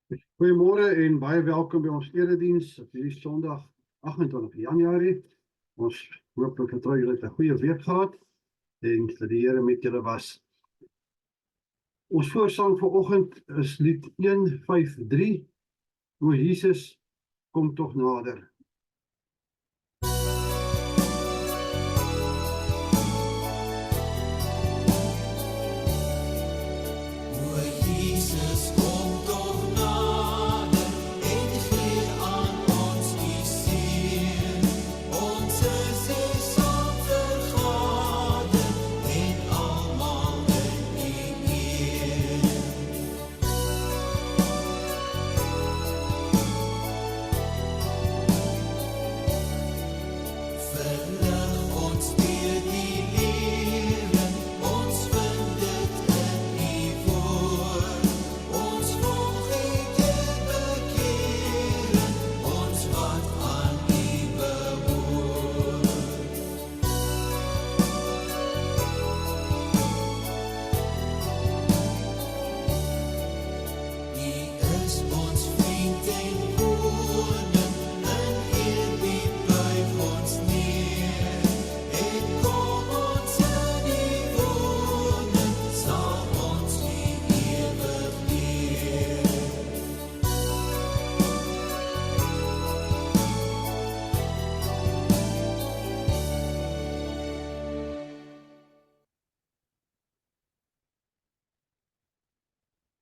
Goeiemôre en baie welkom by ons erediens op hierdie Sondag 28 Januarie. Ons hoop en vertrou julle het 'n goeie week gehad en dat die Here met julle was. Ons voorsang vir oggend is lied 153. O Jesus, kom tog nader.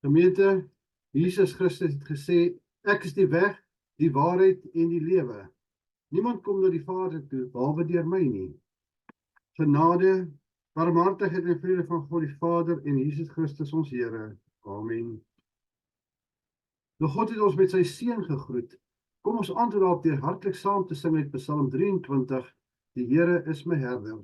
Gemeente, Jesus Christus het gesê, ek is die weg, die waarheid en die lewe. Niemand kom na die Vader toe, behalwe deur my nie. Genade, barmhartigheid en vrede van God die Vader en Jesus Christus ons Here. Amen. Nou God het ons met sy seun gegroet. Kom ons antwoord daarop deur hartlik saam te sing uit Psalm 23. Die Here is my herder.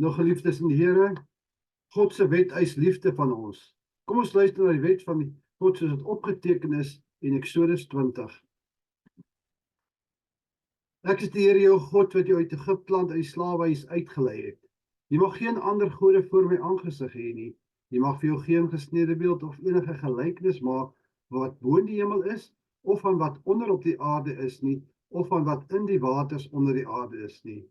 Nou geliefdes in die Here, God se wet eis liefde van ons. Kom ons luister na die wet van God soos dit opgeteken is in Eksodus 20. Ek is die Here jou God wat jou uit Egipteland uit die slawehuis uitgelei het. Jy mag geen ander gode voor my aangesig hê nie. Jy mag vir jou geen gesnede beeld of enige gelykenis maak wat bo in die hemel is, of van wat onder op die aarde is nie, of van wat in die waters onder die aarde is nie.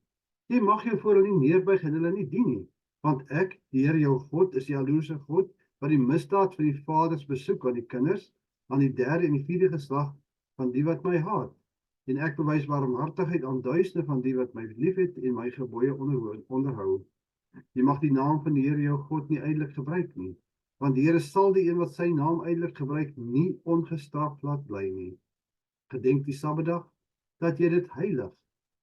Jy mag jou voor hulle nie neerbuig en hulle nie dien nie, want ek, die Here jou God, is die jaloerse God, wat die misdaad van die vaders besoek aan die kinders, aan die derde en die vierde geslag van die wat my haat. En ek bewys barmhartigheid aan duisende van die wat my liefhet en my gebooie onderhou. Jy mag die naam van die Here jou God nie ydelik gebruik nie, want die Here sal die een wat sy naam ydelik gebruik nie ongestraf laat bly nie. Gedenk die Sabbatdag, dat jy dit heilig.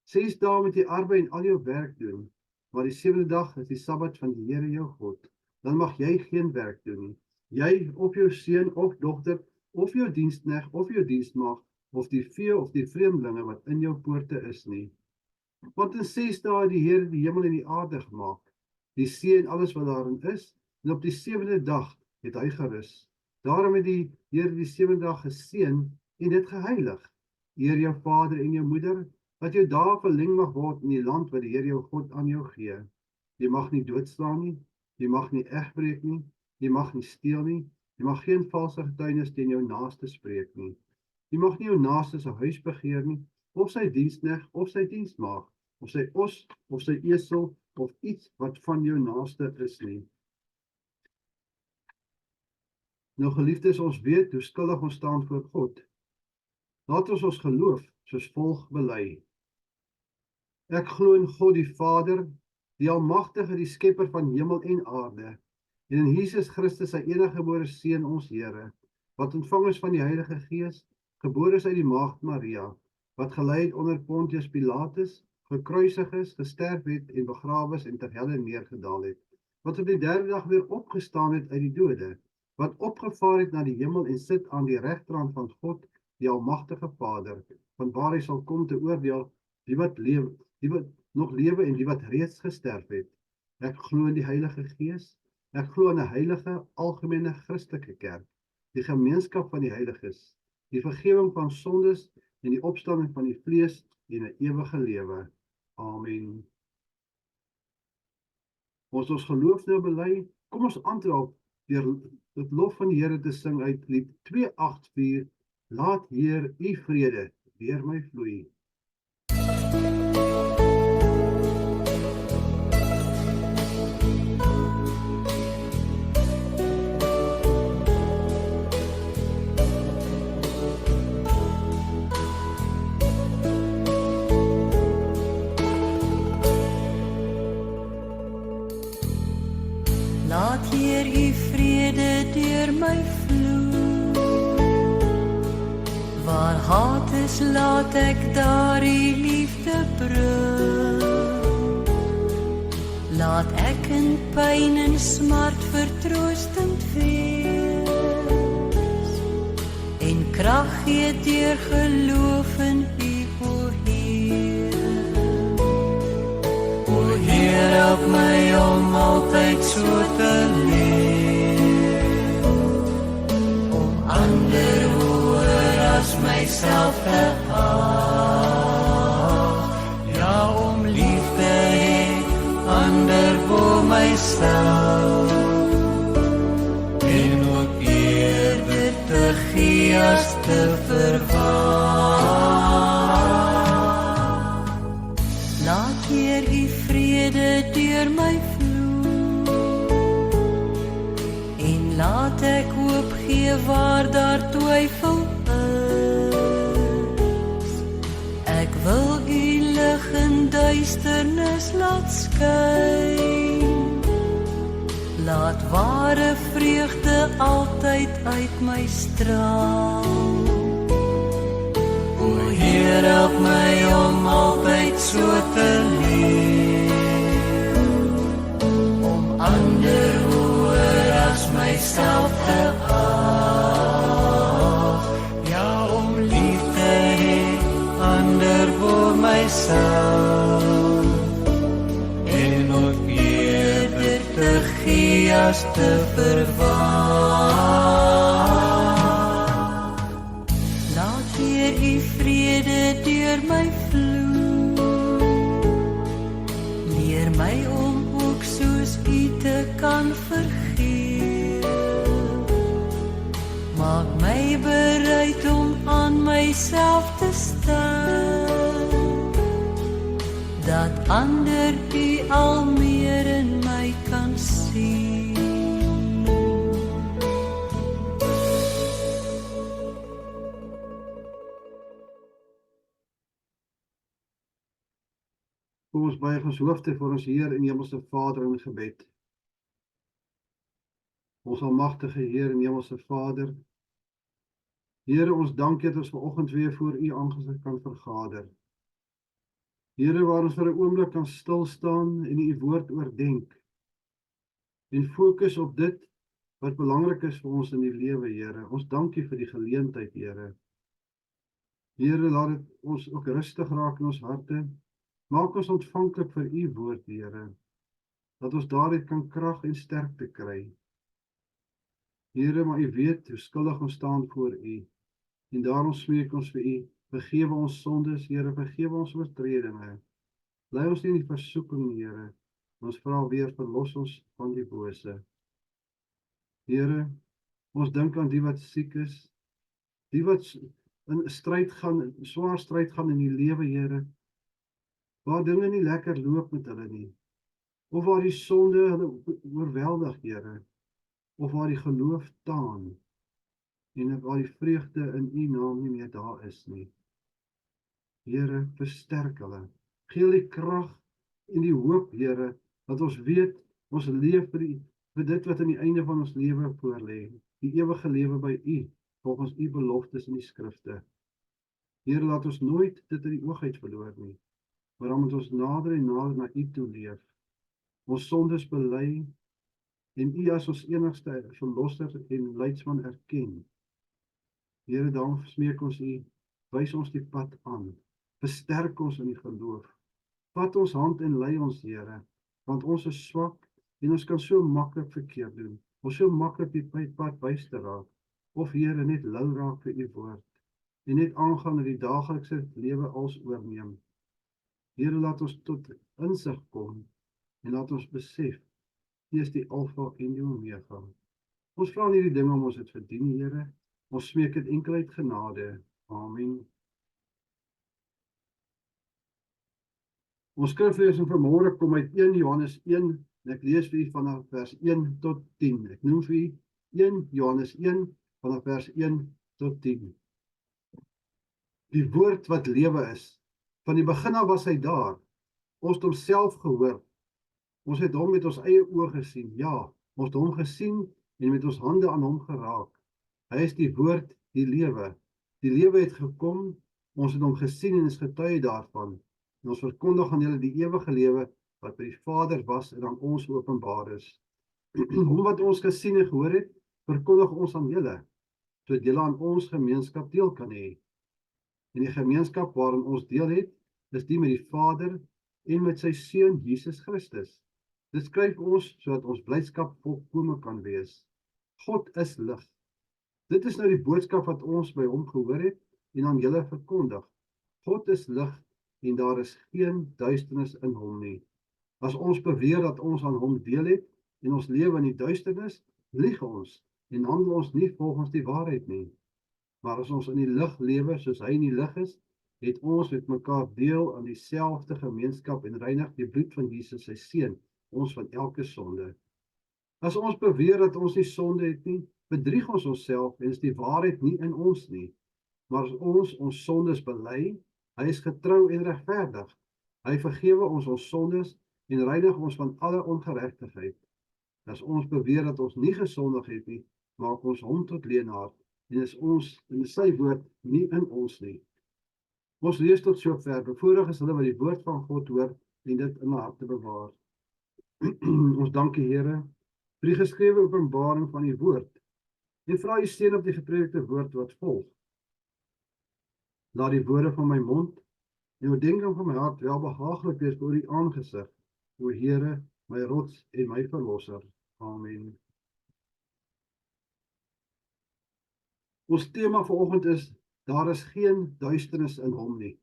6 dae moet jy arbei en al jou werk doen, maar die 7de dag is die Sabbat van die Here jou God. Dan mag jy geen werk doen nie. Jy of jou seun of dogter, of jou diensknegt of jou dienstmaagd, of die vee of die vreemdelinge wat in jou poorte is nie. Want in 6 dae het die Here die hemel en die aarde gemaak, die see en alles wat daarin is, en op die 7de dag het hy gerus. Daarom het die Here die 7de dag geseën en dit geheilig. Eer jou vader en jou moeder, dat jou dae verleng mag word in die land wat die Here jou God aan jou gee. Jy mag nie doodslaan nie, jy mag nie egbreek nie, jy mag nie steel nie, jy mag geen valse getuienis teen jou naaste spreek nie. Jy mag nie jou naaste se huis begeer nie, of sy diensknegt, of sy dienstmaagd, of sy os, of sy esel, of iets wat van jou naaste is nie. Nou geliefdes, ons weet hoe skuldig ons staan voor God. Laat ons geloof soos volg bely. Ek glo in God die Vader, die Almagtige, die Skepper van hemel en aarde, en in Jesus Christus, sy eniggebore Seun, ons Here, wat ontvang is van die Heilige Gees, gebore is uit die Maagd Maria, wat gelei het onder Pontius Pilatus, gekruisig is, gesterf het en begrawe is en ter helle neergedaal het, wat op die 3de dag weer opgestaan het uit die dode, wat opgevaar het na die hemel en sit aan die regterhand van God, die Almagtige Vader, vanwaar hy sal kom te oordeel die wat nog lewe en die wat reeds gesterf het. Ek glo in die Heilige Gees, ek glo in 'n heilige, algemene Christelike kerk, die gemeenskap van die heiliges, die vergifnis van sondes en die opstanding van die vlees en 'n ewige lewe. Amen. Ons geloof nou bely, kom ons antwoord deur dit lof van die Here te sing uit lied 284, Laat Heer u vrede deur my vloei. Laat Heer u vrede deur my vloei. Waar haat is, laat ek daar u liefde bring. Laat ek in pyn en smart vertroostend wees, en krag gee deur geloof in u, o Heer. O Heer, help my om altyd so te leef, om ander hoër as myself te ag, ja, om lief te hê ander bo myself, en ook eerder te gee as te verwag. Laat Heer u vrede deur my vloei, en laat ek hoop gee waar daar twyfel is. Ek wil u lig in duisternis laat skyn, laat ware vreugde altyd uit my straal. O Heer, help my om altyd so te leef, om ander hoër as myself te ag, ja, om lief te hê ander bo myself, en ook eerder te gee as te verwag. Laat Heer u vrede deur my vloei, dat ander U al meer in my kan sien. Kom ons buig ons hoofde voor ons Heer en Hemelse Vader in gebed. Ons almagtige Heer en Hemelse Vader, Here, ons dank dat ons vanoggend weer voor U aangesig kan vergader. Here, waar ons vir 'n oomblik kan stil staan en U woord oordenk en fokus op dit wat belangrik is vir ons in die lewe, Here. Ons dank U vir die geleentheid, Here. Here, laat dit ons ook rustig raak in ons harte. Maak ons ontvanklik vir U woord, Here, dat ons daaruit kan krag en sterkte kry. Here, maar U weet hoe skuldig ons staan voor U, en daarom smeek ons vir U, vergewe ons sondes, Here, vergewe ons oortredinge. Lei ons nie in die versoeking, Here, ons vra weer, verlos ons van die bose. Here, ons dink aan die wat siek is, die wat in stryd gaan, swaar stryd gaan in die lewe, Here, waar dinge nie lekker loop met hulle nie, of waar die sonde hulle oorweldig, Here, of waar die geloof taan, en waar die vreugde in U naam nie meer daar is nie. Here, versterk hulle, gee hulle die krag en die hoop, Here, dat ons weet, ons leef vir dit wat aan die einde van ons lewe voorlê, die ewige lewe by U, volgens U beloftes in die skrifte. Here, laat ons nooit dit in die oog uit verloor nie, maar dan moet ons nader en nader na U toe leef, ons sondes bely, en U as ons enigste verlosser en leidsman erken. Here, daarom smeek ons U, wys ons die pad aan, versterk ons in die geloof, vat ons hand en lei ons, Here, want ons is swak, en ons kan so maklik verkeerd doen, ons so maklik die pad wys te raak, of Here, net lou raak vir U woord, en net aangaan in die daaglikse lewe als oorneem. Here, laat ons tot insig kom, en laat ons besef, U is die Alfa en die Omega. Ons vra nie die dinge om ons het verdien, Here, ons smeek dit enkel uit genade. Amen. Ons skriflesing vanmôre kom uit 1 Johannes 1, en ek lees vir u vanaf vers 1 tot 10. Ek noem vir u 1 Johannes 1, vanaf vers 1 tot 10. Die woord wat lewe is, van die begin af was hy daar, ons het hom self gehoor, ons het hom met ons eie oë gesien, ja, ons het hom gesien en met ons hande aan hom geraak. Hy is die woord, die lewe het gekom, ons het hom gesien en is getuie daarvan, en ons verkondig aan julle die ewige lewe, wat by die Vader was en aan ons openbaar is. Hom wat ons gesien en gehoor het, verkondig ons aan julle, sodat julle aan ons gemeenskap deel kan hê. En die gemeenskap waarin ons deel het, is die met die Vader en met sy Seun Jesus Christus. Dit skryf ons, sodat ons blydskap volkome kan wees. God is lig. Dit is nou die boodskap wat ons by hom gehoor het, en aan julle verkondig. God is lig, en daar is geen duisternis in hom nie. As ons beweer dat ons aan hom deel het, en ons lewe in die duisternis, lieg ons, en handel ons nie volgens die waarheid nie. Maar as ons in die lig lewe, soos hy in die lig is, het ons met mekaar deel aan dieselfde gemeenskap en reinig die bloed van Jesus, sy Seun, ons van elke sonde. As ons beweer dat ons nie sonde het nie, bedrieg ons onsself en is die waarheid nie in ons nie. Maar as ons sondes bely, hy is getrou en regverdig. Hy vergewe ons sondes en reinig ons van alle ongeregtigheid. As ons beweer dat ons nie gesondig het nie, maak ons hom tot leenaar en is sy woord nie in ons nie. Ons lees tot sover, bevoorreg is hulle wat die woord van God hoor en dit in hulle harte bewaar. Ons dank die Here vir die geskrewe openbaring van die woord en vra u seën op die gepredikte woord wat volg. Laat die woorde van my mond en oordeenking van my hart welbehaaglik wees voor u aangesig, o Here, my rots en my verlosser. Amen. Ons tema vanoggend is, daar is geen duisternis in hom nie.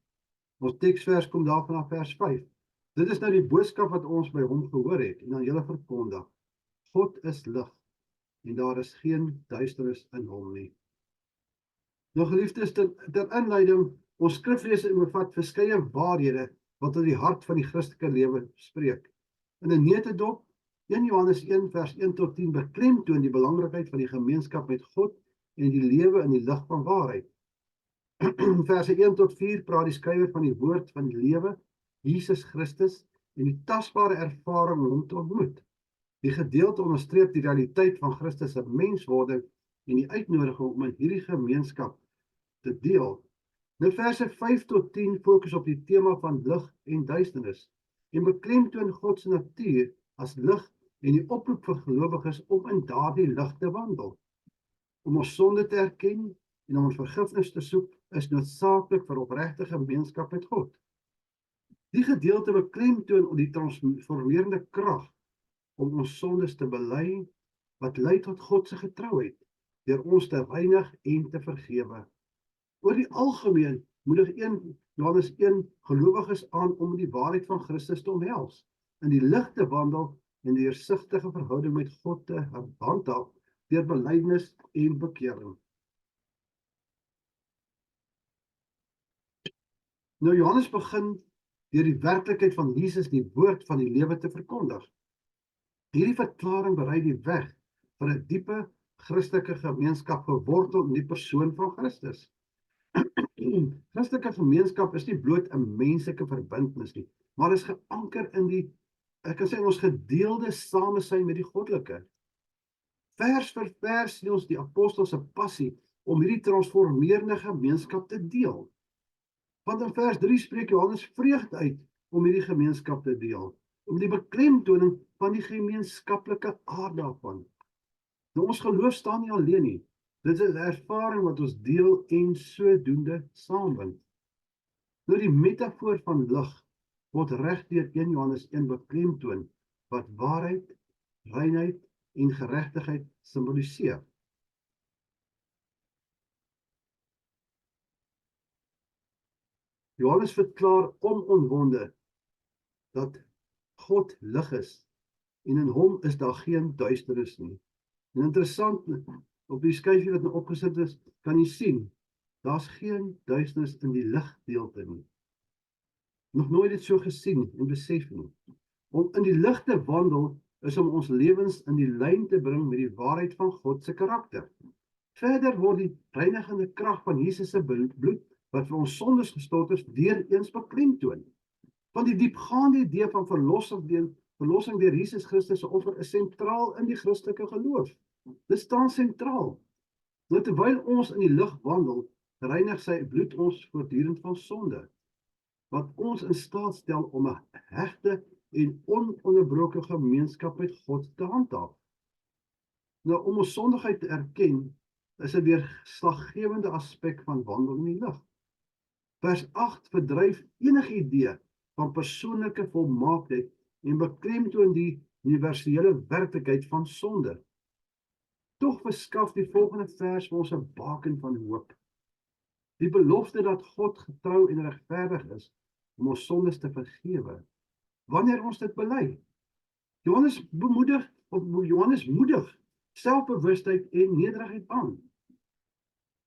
Ons teksvers kom daar vanaf vers 5. Dit is nou die boodskap wat ons by hom gehoor het en aan julle verkondig. God is lig en daar is geen duisternis in hom nie. Nou geliefdes, ter inleiding, ons skriflesing bevat verskeie waarhede wat tot die hart van die Christelike lewe spreek. In 'n neutedop, 1 Johannes 1 vers 1 tot 10 beklemtoon die belangrikheid van die gemeenskap met God en die lewe in die lig van waarheid. Verse 1 tot 4 praat die skrywer van die woord van die lewe, Jesus Christus, en die tasbare ervaring om hom te ontmoet. Die gedeelte onderstreep die realiteit van Christus se menswording en die uitnodiging om in hierdie gemeenskap te deel. Nou verse 5 tot 10 fokus op die tema van lig en duisternis en beklemtoon God se natuur as lig en die oproep vir gelowiges om in daardie lig te wandel. Om ons sonde te erken en om ons vergifnis te soek is noodsaaklik vir opregte gemeenskap met God. Die gedeelte beklemtoon die transformerende krag om ons sondes te bely, wat lei tot God se getrouheid, deur ons te reinig en te vergewe. Oor die algemeen moedig 1 Johannes 1 gelowiges aan om die waarheid van Christus te omhels, in die lig te wandel en die deursigtige verhouding met God te handhaaf deur belydenis en bekering. Nou Johannes begin deur die werklikheid van Jesus, die woord van die lewe te verkondig. Hierdie verklaring berei die weg vir 'n diepe Christelike gemeenskap gewortel in die persoon van Christus. Christelike gemeenskap is nie bloot 'n menslike verbintenis nie, maar is geanker in die, ek kan sê, ons gedeelde samesyn met die goddelike. Vers vir vers sien ons die apostel se passie om hierdie transformerende gemeenskap te deel. Want in vers 3 spreek Johannes vreugde uit om hierdie gemeenskap te deel, om die beklemtoning van die gemeenskaplike aard daarvan. Nou ons geloof staan nie alleen nie. Dit is 'n ervaring wat ons deel en sodoende saambind. Nou die metafoor van lig word reg deur 1 Johannes 1 beklemtoon wat waarheid, reinheid en geregtigheid simboliseer. Johannes verklaar onomwonde dat God lig is en in hom is daar geen duisternis nie. En interessant, op die skyfie wat nou opgesit is, kan jy sien, daar's geen duisternis in die ligdeelte nie. Nog nooit dit so gesien en besef nie. Om in die lig te wandel is om ons lewens in die lyn te bring met die waarheid van God se karakter. Verder word die reinigende krag van Jesus se bloed wat vir ons sondes gestort is, deereens beklemtoon. Want die diepgaande idee van verlossing deur Jesus Christus se offer is sentraal in die Christelike geloof. Dit staan sentraal. Nou terwyl ons in die lig wandel, reinig sy bloed ons voortdurend van sonde, wat ons in staat stel om 'n hegte en ononderbroke gemeenskap met God te handhaaf. Nou om ons sondigheid te erken, is 'n deurslaggewende aspek van wandel in die lig. Vers 8 verdryf enige idee van persoonlike volmaaktheid en beklemtoon die universele werklikheid van sonde. Tog verskaf die volgende vers vir ons 'n baken van hoop. Die belofte dat God getrou en regverdig is om ons sondes te vergewe, wanneer ons dit bely. Johannes moedig selfbewustheid en nederigheid aan.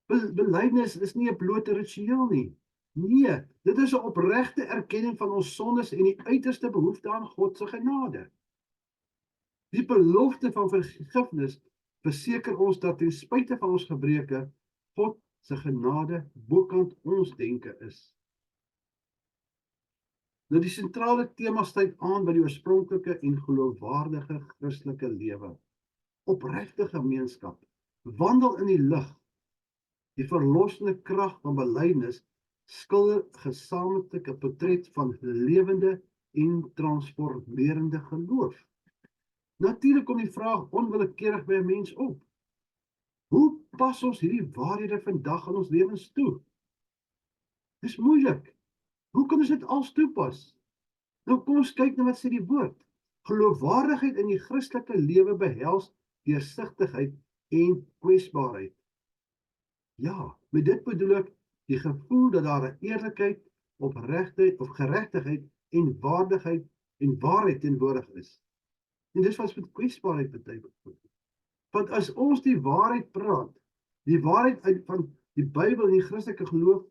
Belydenis is nie 'n blote ritueel nie. Nee, dit is 'n opregte erkenning van ons sondes en die uiterste behoefte aan God se genade. Die belofte van vergifnis verseker ons dat ten spyte van ons gebreke, God se genade bokant ons denke is. Nou die sentrale tema sluit aan by die oorspronklike en geloofwaardige Christelike lewe. Opregte gemeenskap, wandel in die lig, die verlossende krag van belydenis skilder gesamentlik 'n portret van lewende en transformerende geloof. Natuurlik kom die vraag onwillekeurig by 'n mens op. Hoe pas ons hierdie waarhede vandag in ons lewens toe? Dis moeilik. Hoe kan ons dit als toepas? Nou kom ons kyk na wat sê die woord. Geloofwaardigheid in die Christelike lewe behels deursigtigheid en kwesbaarheid. Ja, met dit bedoel ek die gevoel dat daar 'n eerlikheid, opregtheid of geregtigheid en waardigheid en waarheid teenwoordig is. En dis wat met kwesbaarheid beteken. Want as ons die waarheid praat, die waarheid uit van die Bybel en die Christelike geloof,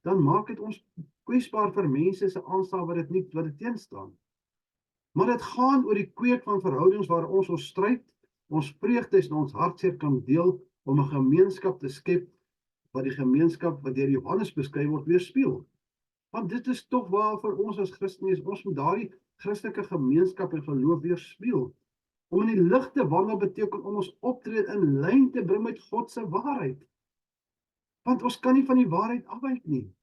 dan maak dit ons kwesbaar vir mense se aanstaan wat dit teenstaan. Maar dit gaan oor die kweek van verhoudings waar ons stryd, ons vreugdes en ons hartseer kan deel om 'n gemeenskap te skep wat die gemeenskap wat deur Johannes beskryf word weerspieël. Want dit is tog waar vir ons as Christene is, ons moet daardie Christelike gemeenskap en geloof weerspieël. Om in die lig te wandel beteken om ons optrede in lyn te bring met God se waarheid. Want ons kan nie van die waarheid afwyk nie.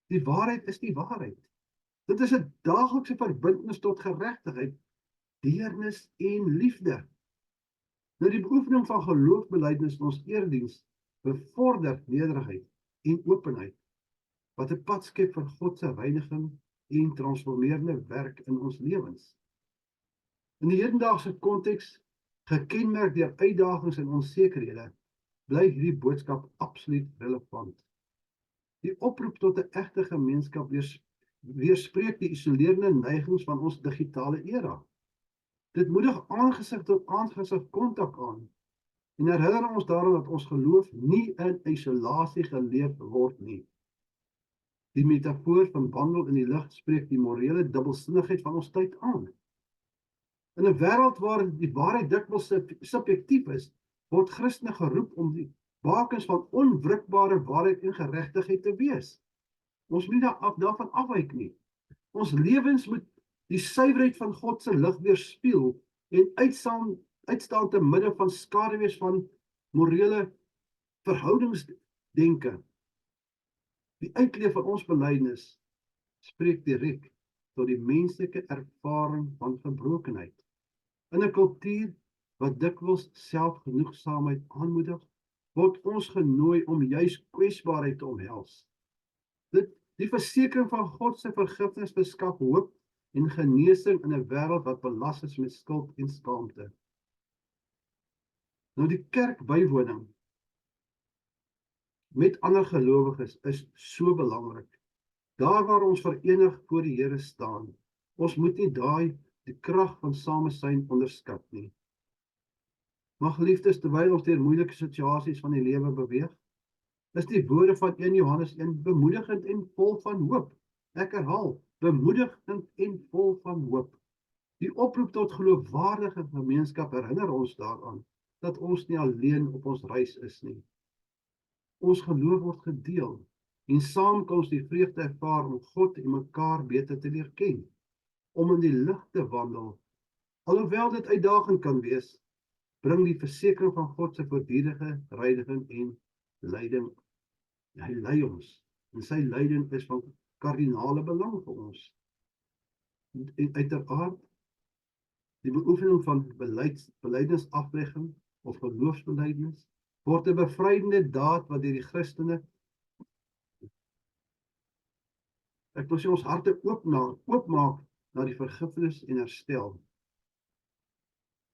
Die waarheid is die waarheid. Dit is 'n daaglikse verbintenis tot geregtigheid, deernis en liefde. Nou die beoefening van geloofbelydenis in ons erediens bevorder nederigheid en openheid, wat 'n pad skep vir God se reiniging en transformerende werk in ons lewens. In die hedendaagse konteks, gekenmerk deur uitdagings en onsekerhede, bly hierdie boodskap absoluut relevant. Die oproep tot 'n egte gemeenskap weerspreek die isolerende neigings van ons digitale era. Dit moedig aangesig tot aangesig kontak aan en herinner ons daaraan dat ons geloof nie in isolasie geleef word nie. Die metafoor van wandel in die lig spreek die morele dubbelsinnigheid van ons tyd aan. In 'n wêreld waar die waarheid dikwels subjektief is, word Christene geroep om die bakens van onwrikbare waarheid en geregtigheid te wees. Ons moet daarvan afwyk nie. Ons lewens moet die suiwerheid van God se lig weerspieël en uitstaan te midde van skaduwees van morele verhoudingsdenke. Die uitleef van ons belydenis spreek direk tot die menslike ervaring van gebrokenheid. In 'n kultuur wat dikwels selfgenoegsaamheid aanmoedig, word ons genooi om juis kwesbaarheid te omhels. Die versekering van God se vergifnis beskaf hoop en genesing in 'n wêreld wat belas is met skuld en skaamte. Nou die kerkbywoning met ander gelowiges is so belangrik. Daar waar ons verenig voor die Here staan, ons moet nie die krag van samesyn onderskat nie. Maar geliefdes, terwyl ons deur moeilike situasies van die lewe beweeg, is die woorde van 1 Johannes 1 bemoedigend en vol van hoop. Ek herhaal, bemoedigend en vol van hoop. Die oproep tot geloofwaardige gemeenskap herinner ons daaraan dat ons nie alleen op ons reis is nie. Ons geloof word gedeel en saam kan ons die vreugde ervaar om God en mekaar beter te leer ken, om in die lig te wandel. Alhoewel dit uitdagend kan wees, bring die versekering van God se voortdurende reiniging en leiding. Hy lei ons en sy leiding is van kardinale belang vir ons. En uiteraard, die beoefening van belydenisaflegging of geloofsbelydenis word 'n bevrydende daad wat deur die Christene, ek wil sê, ons harte oopmaak na die vergifnis en herstel.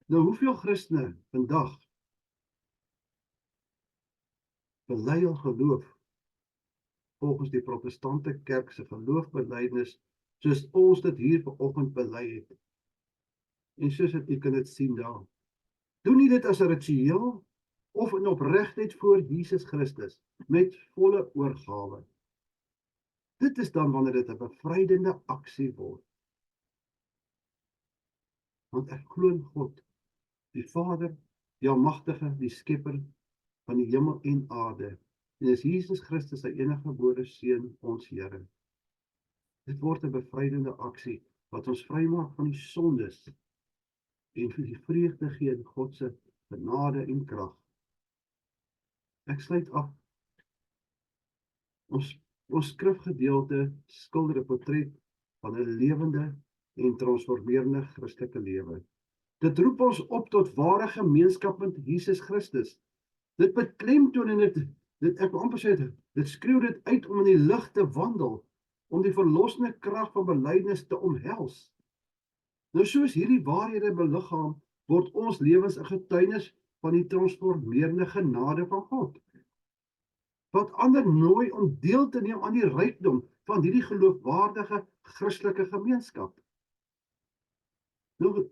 Nou, hoeveel Christene vandag bely hul geloof volgens die protestante kerk se geloofbelydenis, soos ons dit hier vanoggend bely het. En soos jy kan dit sien daar. Doen nie dit as 'n ritueel of in opregtheid voor Jesus Christus met volle oorgawe. Dit is dan wanneer dit 'n bevrydende aksie word. Want ek glo in God, die Vader, die Almagtige, die Skepper van die hemel en aarde, en is Jesus Christus sy enige gebore Seun, ons Here. Dit word 'n bevrydende aksie wat ons vrymaak van die sondes en vir die vreugde gee in God se genade en krag. Ek sluit af. Ons skrifgedeelte skilder 'n portret van 'n lewende en transformerende Christelike lewe. Dit roep ons op tot ware gemeenskap met Jesus Christus. Dit beklemtoon en ek wil amper sê, dit skreeu dit uit om in die lig te wandel, om die verlossende krag van belydenis te omhels. Nou soos hierdie waarhede beliggaam, word ons lewens 'n getuienis van die transformerende genade van God, wat ander nooi om deel te neem aan die rykdom van hierdie geloofwaardige Christelike gemeenskap. Nou,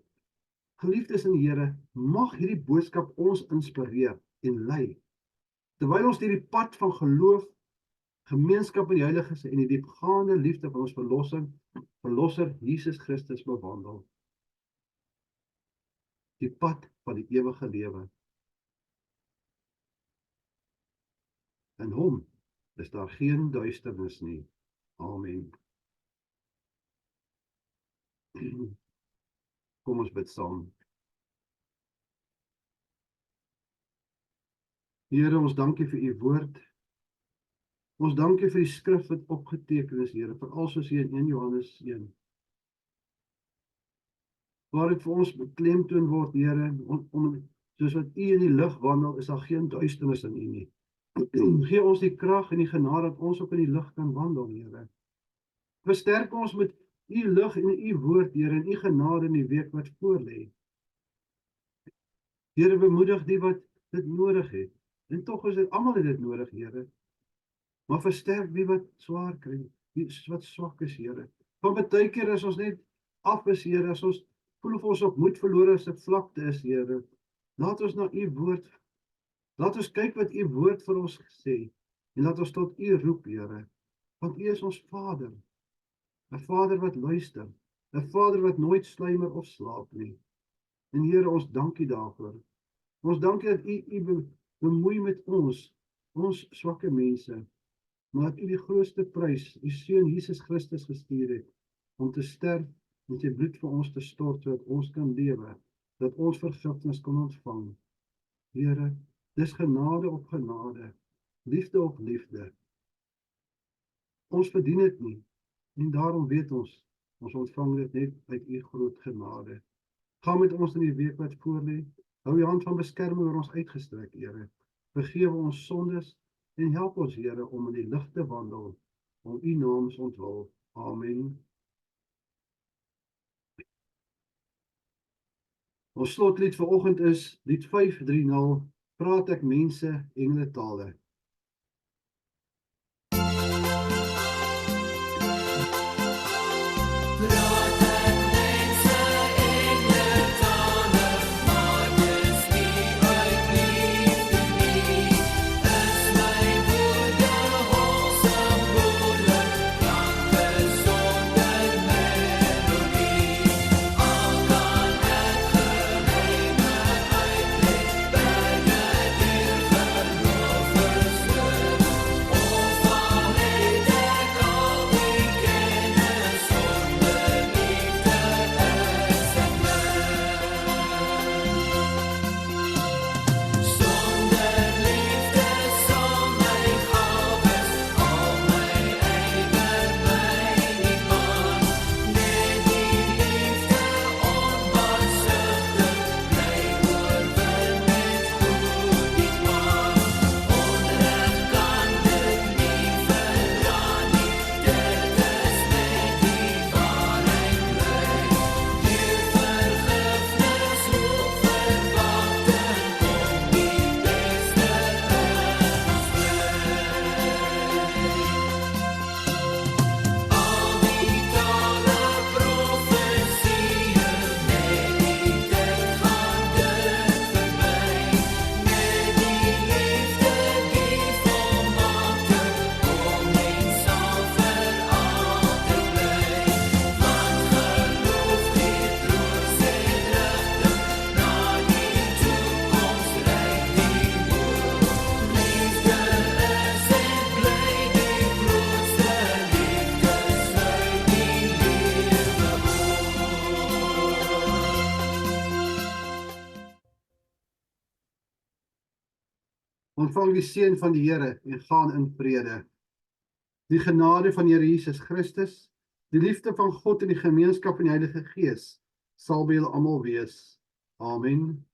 geliefdes in die Here, mag hierdie boodskap ons inspireer en lei, terwyl ons hierdie pad van geloof gemeenskap met die heiliges en die diepgaande liefde van ons verlosser Jesus Christus bewandel. Die pad van die ewige lewe. In hom is daar geen duisternis nie. Amen. Kom ons bid saam. Here, ons dankie vir u woord. Ons dankie vir die skrif wat opgeteken is, Here, veral soos hier in 1 Johannes 1. Waar dit vir ons beklemtoon word, Here, soos wat u in die lig wandel, is daar geen duisternis in u nie. Gee ons die krag en die genade dat ons ook in die lig kan wandel, Here. Versterk ons met u lig en u woord, Here, en u genade in die week wat voorlê. Here, bemoedig die wat dit nodig het. En tog is dit almal het dit nodig, Here. Maar versterk die wat swaar kry, die wat swak is, Here. Van baie keer as ons net af is, Here, as ons voel of ons op moed verlore se vlakte is, Here. Laat ons na u woord, laat ons kyk wat u woord vir ons sê, en laat ons tot u roep, Here. Want u is ons Vader, 'n Vader wat luister, 'n Vader wat nooit sluimer of slaap nie. En Here, ons dankie daarvoor. Ons dankie dat u bemoei met ons swakke mense, maar dat u die grootste prys, u seun Jesus Christus gestuur het, om te sterf en sy bloed vir ons te stort, sodat ons kan lewe, dat ons vergifnis kan ontvang. Here, dis genade op genade, liefde op liefde. Ons verdien dit nie, en daarom weet ons ontvang dit net uit u groot genade. Ga met ons in die week wat voorlê, hou u hand van beskerming oor ons uitgestrek, Here. Vergewe ons sondes, en help ons, Here, om in die lig te wandel, om u naams ontwil. Amen. Ons slotlied vanoggend is lied 530, praat ek mense engeletale. Ontvang die seën van die Here en gaan in vrede. Die genade van Here Jesus Christus, die liefde van God en die gemeenskap van die Heilige Gees sal by julle almal wees. Amen.